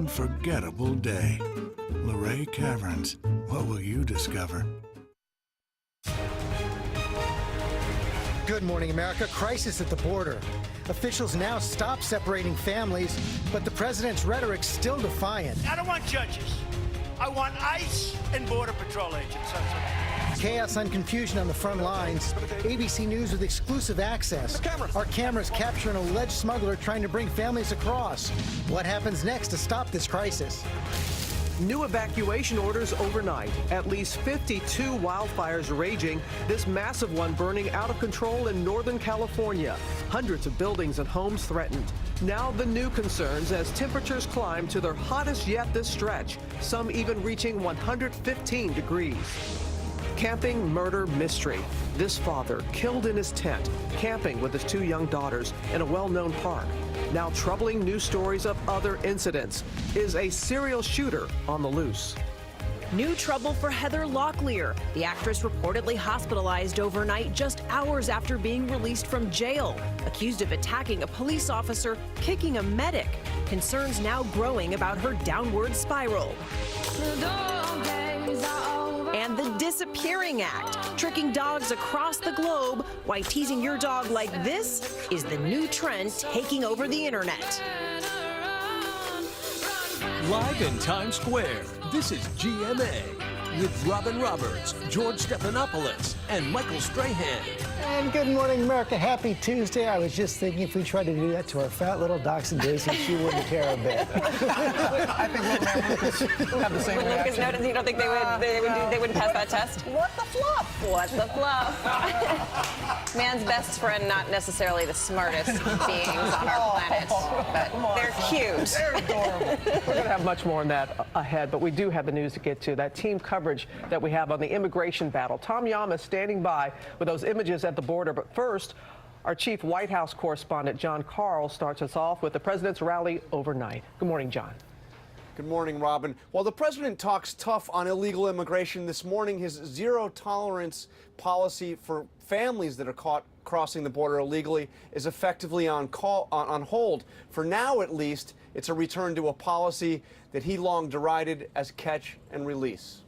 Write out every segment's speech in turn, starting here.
unforgettable day. Luray Caverns. What will you discover? Good morning, America. Crisis at the border. Officials now stop separating families, but the president's rhetoric's still defiant. I don't want judges. I want ICE and Border Patrol agents. Chaos and confusion on the front lines. ABC News with exclusive access. Our cameras capture an alleged smuggler trying to bring families across. What happens next to stop this crisis? New evacuation orders overnight. At least 52 wildfires raging, this massive one burning out of control in Northern California. Hundreds of buildings and homes threatened. Now the new concerns as temperatures climb to their hottest yet this stretch, some even reaching 115 degrees. Camping murder mystery. This father killed in his tent, camping with his 2 young daughters in a well-known park. Now troubling news stories of other incidents. Is a serial shooter on the loose? New trouble for Heather Locklear. The actress reportedly hospitalized overnight just hours after being released from jail, accused of attacking a police officer, kicking a medic. Concerns now growing about her downward spiral. And the Disappearing Act, tricking dogs across the globe. Why teasing your dog like this is the new trend taking over the internet. Live in Times Square, this is GMA with Robin Roberts, George Stephanopoulos, and Michael Strahan. And good morning, America. Happy Tuesday. I was just thinking if we tried to do that to our fat little dachshund Daisy, she wouldn't care a bit. I think little man Lucas will have the same When Lucas reaction. noticed, you don't think they wouldn't pass that test? What the fluff? What the fluff? Man's best friend, not necessarily the smartest beings on our planet, but they're cute. They're adorable. We're going to have much more on that ahead, but we do have the news to get to. That team coverage that we have on the immigration battle. Tom Yamas standing by with those images at the border. But first, our chief White House correspondent, John Karl, starts us off with the president's rally overnight. Good morning, John. Good morning, Robin. While the president talks tough on illegal immigration this morning, his zero-tolerance policy for families that are caught crossing the border illegally is effectively on hold. For now, at least, it's a return to a policy that he long derided as catch and release.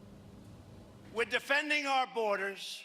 We're defending our borders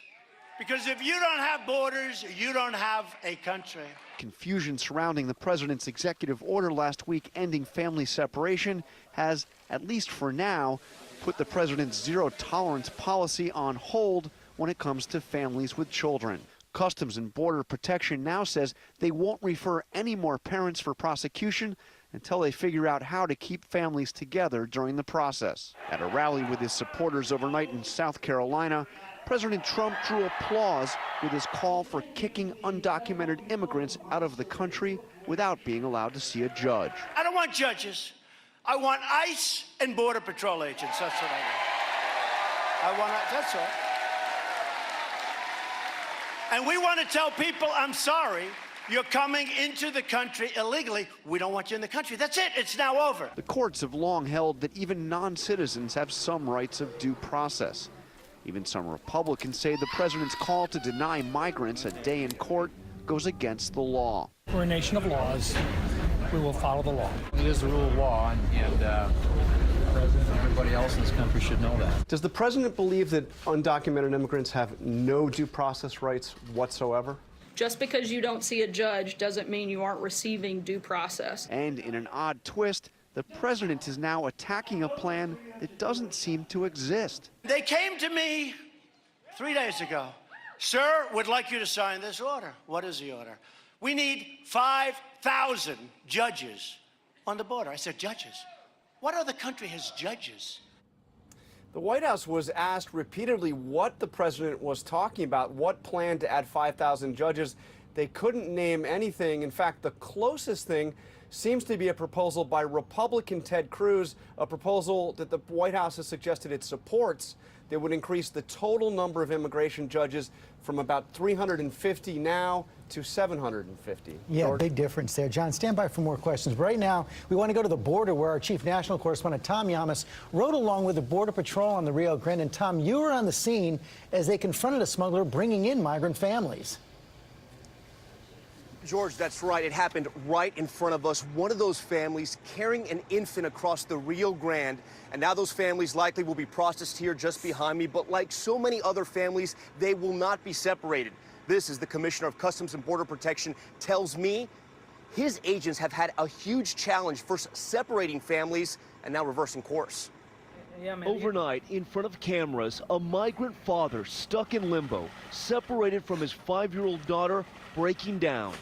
because if you don't have borders, you don't have a country. Confusion surrounding the president's executive order last week ending family separation has, at least for now, put the president's zero-tolerance policy on hold when it comes to families with children. Customs and Border Protection now says they won't refer any more parents for prosecution until they figure out how to keep families together during the process. At a rally with his supporters overnight in South Carolina, President Trump drew applause with his call for kicking undocumented immigrants out of the country without being allowed to see a judge. I don't want judges. I want ICE and Border Patrol agents. That's what I want. That's all. And we want to tell people, I'm sorry, you're coming into the country illegally. We don't want you in the country. That's it. It's now over. The courts have long held that even non-citizens have some rights of due process. Even some Republicans say the president's call to deny migrants a day in court goes against the law. We're a nation of laws. We will follow the law. It is the rule of law, and the president and everybody else in this country should know that. Does the president believe that undocumented immigrants have no due process rights whatsoever? Just because you don't see a judge doesn't mean you aren't receiving due process. And in an odd twist, the president is now attacking a plan that doesn't seem to exist. They came to me 3 days ago. Sir, would like you to sign this order. What is the order? We need 5,000 judges on the border. I said, judges? What other country has judges? The White House was asked repeatedly what the president was talking about, what plan to add 5,000 judges. They couldn't name anything. In fact, the closest thing seems to be a proposal by Republican Ted Cruz, a proposal that the White House has suggested it supports that would increase the total number of immigration judges from about 350 now to 750. Yeah, George? big difference there. John, stand by for more questions. But right now, we want to go to the border where our chief national correspondent, Tom Yamas, rode along with the Border Patrol on the Rio Grande. And Tom, you were on the scene as they confronted a smuggler bringing in migrant families. George, that's right. It happened right in front of us. One of those families carrying an infant across the Rio Grande. And now those families likely will be processed here just behind me. But like so many other families, they will not be separated. This, is the Commissioner of Customs and Border Protection tells me, his agents have had a huge challenge first separating families and now reversing course. Overnight, in front of cameras, a migrant father stuck in limbo, separated from his 5-year-old daughter, breaking down.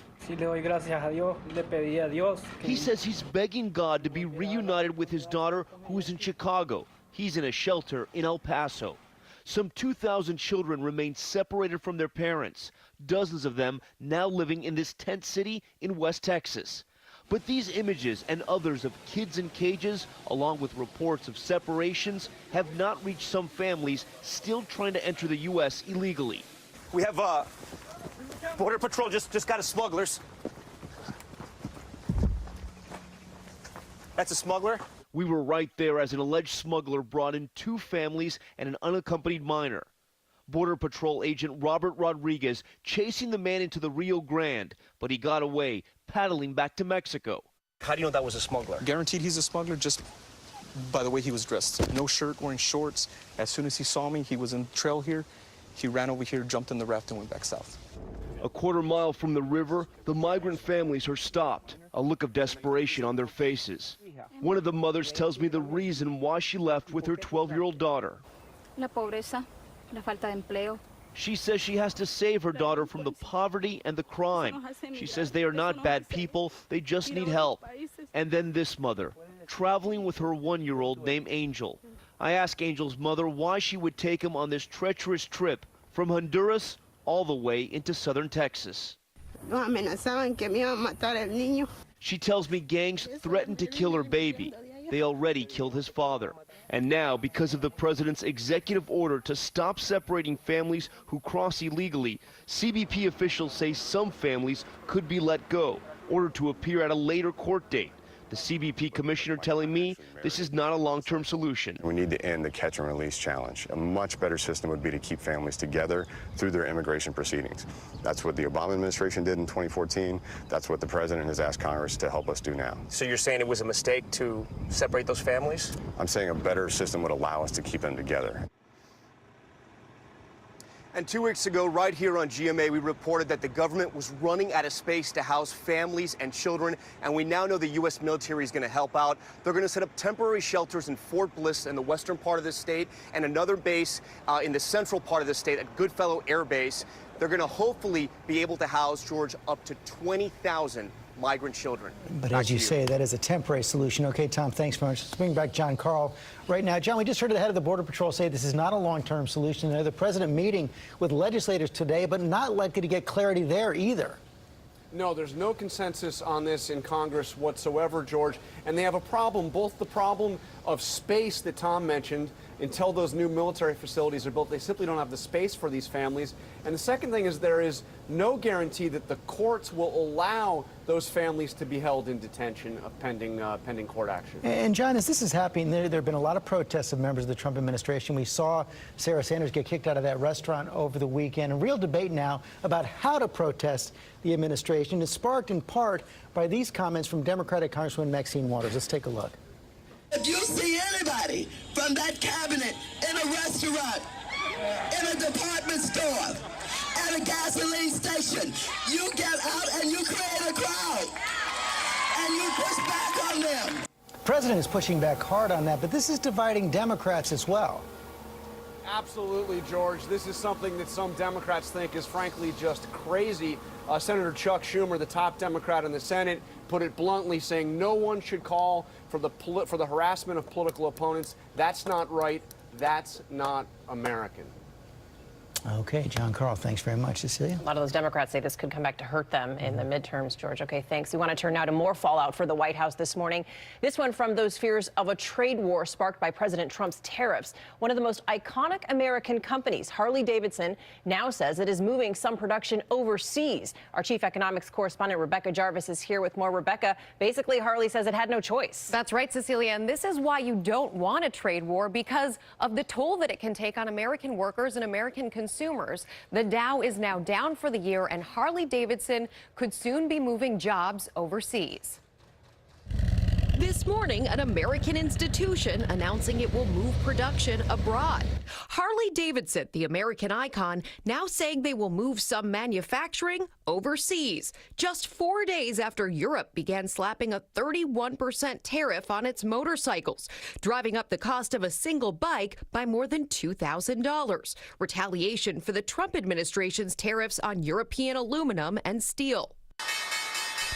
He says he's begging God to be reunited with his daughter, who is in Chicago. He's in a shelter in El Paso. Some 2,000 children remain separated from their parents, dozens of them now living in this tent city in West Texas. But these images and others of kids in cages, along with reports of separations, have not reached some families still trying to enter the U.S. illegally. We have Border Patrol just got a smugglers. That's a smuggler? We were right there as an alleged smuggler brought in 2 families and an unaccompanied minor. Border Patrol agent Robert Rodriguez chasing the man into the Rio Grande, but he got away, paddling back to Mexico. How do you know that was a smuggler? Guaranteed he's a smuggler just by the way he was dressed. No shirt, wearing shorts. As soon as he saw me, he was in the trail here. He ran over here, jumped in the raft, and went back south. A quarter mile from the river, the migrant families are stopped, a look of desperation on their faces. One of the mothers tells me the reason why she left with her 12-year-old daughter. La pobreza, la falta de empleo. She says she has to save her daughter from the poverty and the crime. She says they are not bad people, they just need help. And then this mother, traveling with her 1-year-old named Angel. I ask Angel's mother why she would take him on this treacherous trip from Honduras all the way into southern Texas. She tells me gangs threatened to kill her baby. They already killed his father. And now, because of the president's executive order to stop separating families who cross illegally, CBP officials say some families could be let go, ordered to appear at a later court date. The CBP commissioner telling me this is not a long-term solution. We need to end the catch and release challenge. A much better system would be to keep families together through their immigration proceedings. That's what the Obama administration did in 2014. That's what the president has asked Congress to help us do now. So you're saying it was a mistake to separate those families? I'm saying a better system would allow us to keep them together. And 2 weeks ago, right here on GMA, we reported that the government was running out of space to house families and children, and we now know the U.S. military is going to help out. They're going to set up temporary shelters in Fort Bliss in the western part of the state and another base in the central part of the state at Goodfellow Air Base. They're going to hopefully be able to house, George, up to 20,000 migrant children. But as you say, that is a temporary solution. Okay, Tom, thanks very much. Let's bring back John Carl right now. John, we just heard the head of the Border Patrol say this is not a long-term solution. The president meeting with legislators today, but not likely to get clarity there either. No, there's no consensus on this in Congress whatsoever, George. And they have a problem, both the problem of space that Tom mentioned. Until those new military facilities are built, they simply don't have the space for these families. And the second thing is there is no guarantee that the courts will allow those families to be held in detention of pending court action. And John, as this is happening, there have been a lot of protests of members of the Trump administration. We saw Sarah Sanders get kicked out of that restaurant over the weekend. A real debate now about how to protest the administration is sparked in part by these comments from Democratic Congresswoman Maxine Waters. Let's take a look. If you see anybody from that cabinet in a restaurant, in a department store, at a gasoline station, you get out and you create a crowd, and you push back on them. The president is pushing back hard on that, but this is dividing Democrats as well. Absolutely, George. This is something that some Democrats think is frankly just crazy. Senator Chuck Schumer, the top Democrat in the Senate, put it bluntly, saying no one should call for the harassment of political opponents. That's not right. That's not American. Okay, John Carl, thanks very much. Cecilia? A lot of those Democrats say this could come back to hurt them in the midterms, George. Okay, thanks. We want to turn now to more fallout for the White House this morning. This one from those fears of a trade war sparked by President Trump's tariffs. One of the most iconic American companies, Harley-Davidson, now says it is moving some production overseas. Our chief economics correspondent, Rebecca Jarvis, is here with more. Rebecca, basically, Harley says it had no choice. That's right, Cecilia, and this is why you don't want a trade war, because of the toll that it can take on American workers and American consumers. consumers. The Dow is now down for the year, and Harley-Davidson could soon be moving jobs overseas. This morning, an American institution announcing it will move production abroad. Harley-Davidson, the American icon, now saying they will move some manufacturing overseas, just 4 days after Europe began slapping a 31% tariff on its motorcycles, driving up the cost of a single bike by more than $2,000. Retaliation for the Trump administration's tariffs on European aluminum and steel.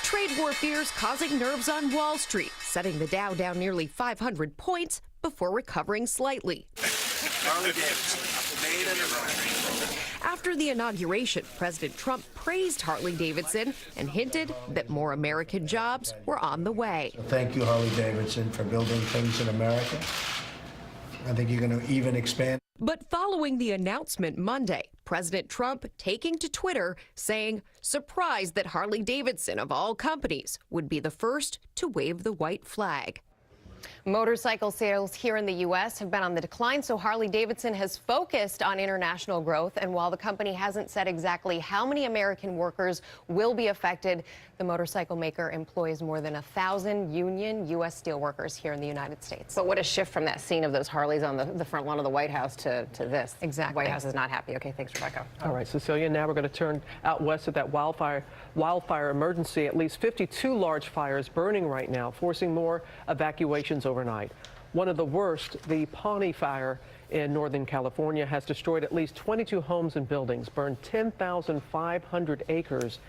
Trade war fears causing nerves on Wall Street, setting the Dow down nearly 500 points before recovering slightly. After the inauguration, President Trump praised Harley-Davidson and hinted that more American jobs were on the way. Thank you, Harley-Davidson, for building things in America. I think you're going to even expand. But following the announcement Monday, President Trump taking to Twitter saying, surprised that Harley-Davidson, of all companies, would be the first to wave the white flag. Motorcycle sales here in the U.S. have been on the decline, so Harley-Davidson has focused on international growth. And while the company hasn't said exactly how many American workers will be affected, the motorcycle maker employs more than 1,000 union U.S. steelworkers here in the United States. But what a shift from that scene of those Harleys on the front lawn of the White House to this. Exactly. The White House is not happy. Okay, thanks, Rebecca. All right, Cecilia, now we're going to turn out west at that wildfire emergency. At least 52 large fires burning right now, forcing more evacuations overnight. One of the worst, the Pawnee fire in Northern California, has destroyed at least 22 homes and buildings, burned 10,500 acres,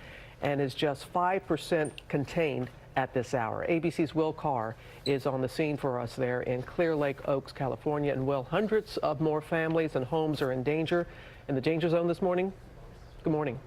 and is just 5% contained at this hour. ABC's Will Carr is on the scene for us there in Clear Lake Oaks, California. And Will, hundreds of more families and homes are in danger in the danger zone this morning. Good morning.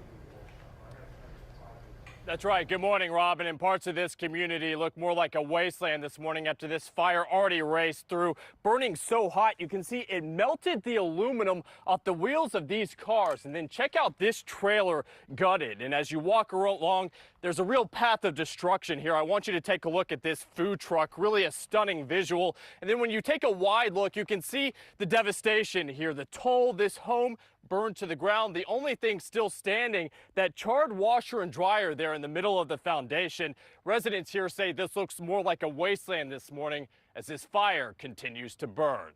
That's right. Good morning, Robin. And parts of this community look more like a wasteland this morning after this fire already raced through, burning so hot you can see it melted the aluminum off the wheels of these cars. And then check out this trailer gutted. And as you walk along, there's a real path of destruction here. I want you to take a look at this food truck, really a stunning visual. And then when you take a wide look, you can see the devastation here. The toll, this home burned to the ground. The only thing still standing, that charred washer and dryer there in the middle of the foundation. Residents here say this looks more like a wasteland this morning as this fire continues to burn.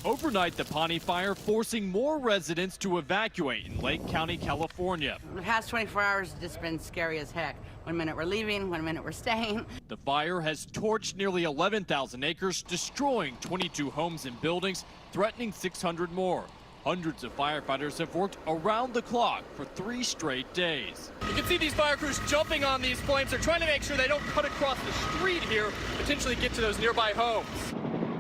Overnight, the Pawnee fire forcing more residents to evacuate in Lake County, California. The past 24 hours has just been scary as heck. 1 minute we're leaving, 1 minute we're staying. The fire has torched nearly 11,000 acres, destroying 22 homes and buildings, threatening 600 more. Hundreds of firefighters have worked around the clock for 3 straight days. You can see these fire crews jumping on these flames. They're trying to make sure they don't cut across the street here, potentially get to those nearby homes.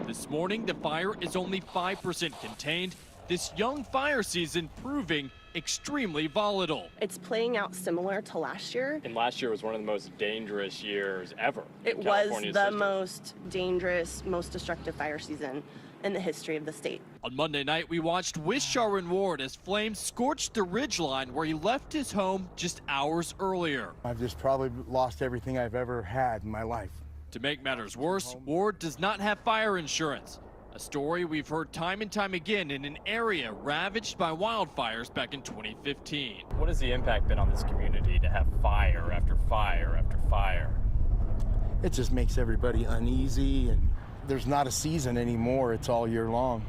This morning, the fire is only 5% contained. This young fire season proving extremely volatile. It's playing out similar to last year. And last year was one of the most dangerous years ever. It was the most dangerous, most destructive fire season in the history of the state. On Monday night, we watched Wisharin Ward as flames scorched the ridgeline where he left his home just hours earlier. I've just probably lost everything I've ever had in my life. To make matters worse, Ward does not have fire insurance. A story we've heard time and time again in an area ravaged by wildfires back in 2015. What has the impact been on this community to have fire after fire after fire? It just makes everybody uneasy, and there's not a season anymore. It's all year long.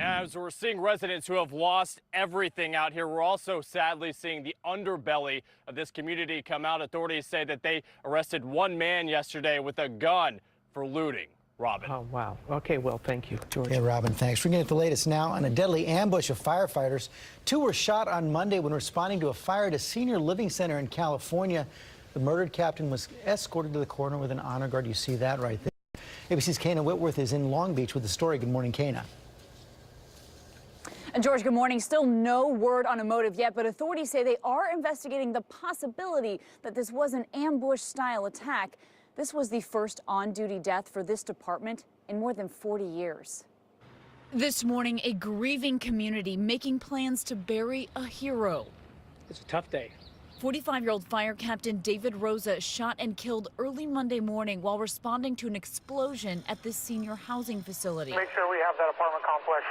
As we're seeing residents who have lost everything out here, we're also sadly seeing the underbelly of this community come out. Authorities say that they arrested one man yesterday with a gun for looting. Robin. Oh, wow. Okay, well, thank you, George. Okay, Robin, thanks. We're getting at the latest now on a deadly ambush of firefighters. 2 were shot on Monday when responding to a fire at a senior living center in California. The murdered captain was escorted to the coroner with an honor guard. You see that right there. ABC's Kana Whitworth is in Long Beach with the story. Good morning, Kana. And George, good morning. Still no word on a motive yet, but authorities say they are investigating the possibility that this was an ambush-style attack. This was the first on-duty death for this department in more than 40 years. This morning, a grieving community making plans to bury a hero. It's a tough day. 45-year-old fire captain David Rosa shot and killed early Monday morning while responding to an explosion at this senior housing facility. Make sure we have that apartment complex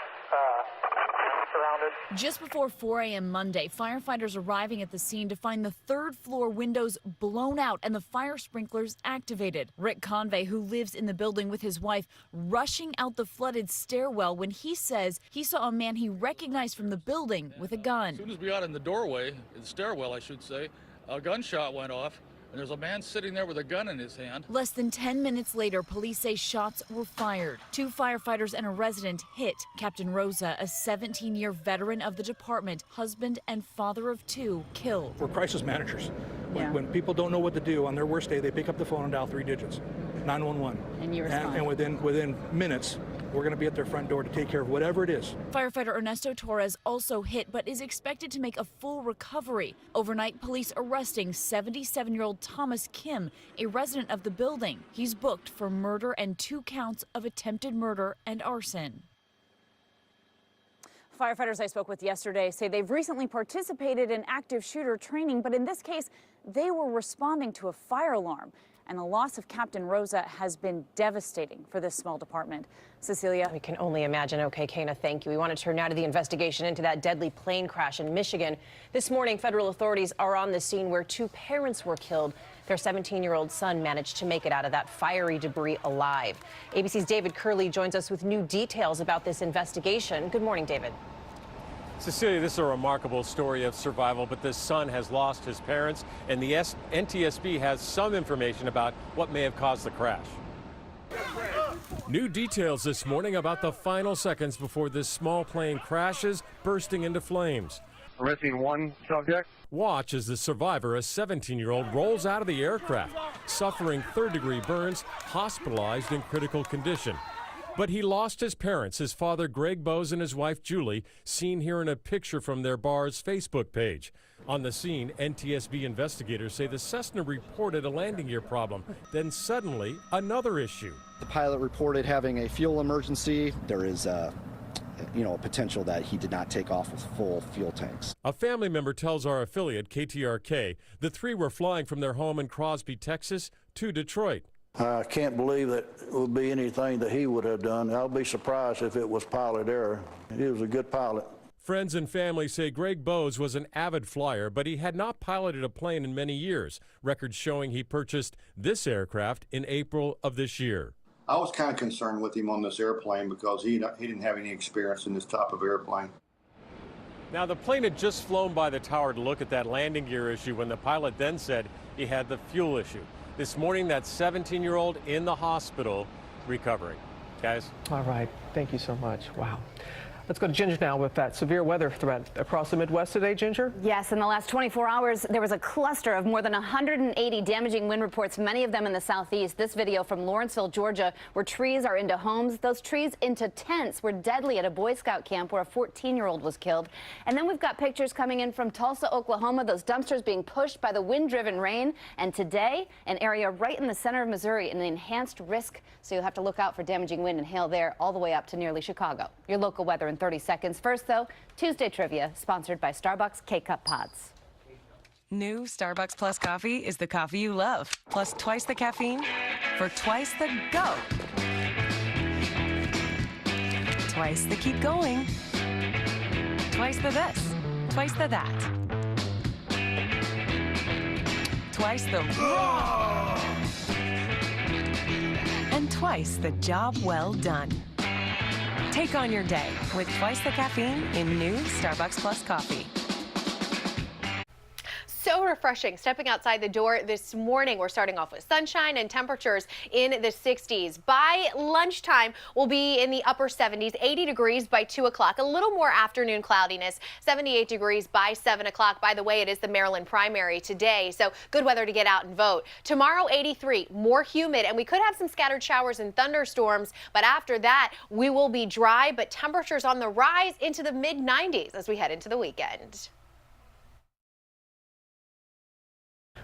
surrounded. Just before 4 a.m. Monday, firefighters arriving at the scene to find the third-floor windows blown out and the fire sprinklers activated. Rick Convey, who lives in the building with his wife, rushing out the flooded stairwell when he says he saw a man he recognized from the building with a gun. As soon as we got in the doorway, the stairwell, I should say, a gunshot went off. And there's a man sitting there with a gun in his hand. Less than 10 minutes later, police say shots were fired. 2 firefighters and a resident hit. Captain Rosa, a 17-year veteran of the department, husband and father of 2, killed. We're crisis managers. When people don't know what to do on their worst day, they pick up the phone and dial 3 digits, 911. And you respond. And within minutes, we're going to be at their front door to take care of whatever it is. Firefighter Ernesto Torres also hit, but is expected to make a full recovery. Overnight, police arresting 77-year-old Thomas Kim, a resident of the building. He's booked for murder and 2 counts of attempted murder and arson. Firefighters I spoke with yesterday say they've recently participated in active shooter training, but in this case, they were responding to a fire alarm. And the loss of Captain Rosa has been devastating for this small department. Cecilia? We can only imagine. Okay, Kana, thank you. We want to turn now to the investigation into that deadly plane crash in Michigan. This morning, federal authorities are on the scene where 2 parents were killed. Their 17-year-old son managed to make it out of that fiery debris alive. ABC's David Curley joins us with new details about this investigation. Good morning, David. Cecilia, this is a remarkable story of survival, but this son has lost his parents, and the NTSB has some information about what may have caused the crash. New details this morning about the final seconds before this small plane crashes, bursting into flames. Arresting 1 subject. Watch as the survivor, a 17-year-old, rolls out of the aircraft, suffering third-degree burns, hospitalized in critical condition. But he lost his parents, his father Greg Bowes and his wife Julie, seen here in a picture from their bar's Facebook page. On the scene, NTSB investigators say the Cessna reported a landing gear problem. Then suddenly, another issue. The pilot reported having a fuel emergency. There is a potential that he did not take off with full fuel tanks. A family member tells our affiliate, KTRK, the 3 were flying from their home in Crosby, Texas, to Detroit. I can't believe that it would be anything that he would have done. I'll be surprised if it was pilot error. He was a good pilot. Friends and family say Greg Bowes was an avid flyer, but he had not piloted a plane in many years. Records showing he purchased this aircraft in April of this year. I was kind of concerned with him on this airplane because he didn't have any experience in this type of airplane. Now, the plane had just flown by the tower to look at that landing gear issue when the pilot then said he had the fuel issue. This morning, that 17-year-old in the hospital recovering. Guys? All right. Thank you so much. Wow. Let's go to Ginger now with that severe weather threat across the Midwest today, Ginger. Yes, in the last 24 hours, there was a cluster of more than 180 damaging wind reports, many of them in the southeast. This video from Lawrenceville, Georgia, where trees are into homes. Those trees into tents were deadly at a Boy Scout camp where a 14-year-old was killed. And then we've got pictures coming in from Tulsa, Oklahoma, those dumpsters being pushed by the wind-driven rain. And today, an area right in the center of Missouri, an enhanced risk. So you'll have to look out for damaging wind and hail there all the way up to nearly Chicago. Your local weather in 30 seconds. First, though, Tuesday trivia, sponsored by Starbucks K-Cup Pods. New Starbucks Plus coffee is the coffee you love, plus twice the caffeine for twice the go. Twice the keep going. Twice the this. Twice the that. Twice the and twice the job well done. Take on your day with twice the caffeine in new Starbucks Plus coffee. So refreshing. Stepping outside the door this morning, we're starting off with sunshine and temperatures in the 60s. By lunchtime, we'll be in the upper 70s, 80 degrees by 2 o'clock. A little more afternoon cloudiness, 78 degrees by 7 o'clock. By the way, it is the Maryland primary today, so good weather to get out and vote. Tomorrow, 83, more humid, and we could have some scattered showers and thunderstorms, but after that, we will be dry, but temperatures on the rise into the mid-90s as we head into the weekend.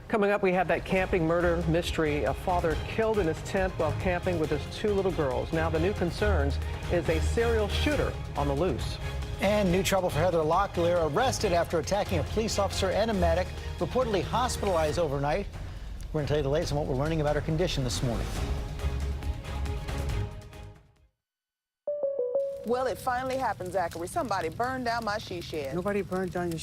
Coming up, we have that camping murder mystery. A father killed in his tent while camping with his 2 little girls. Now the new concerns is a serial shooter on the loose. And new trouble for Heather Locklear, arrested after attacking a police officer and a medic, reportedly hospitalized overnight. We're going to tell you the latest on what we're learning about her condition this morning. Well, it finally happened, Zachary. Somebody burned down my she shed. Nobody burned down your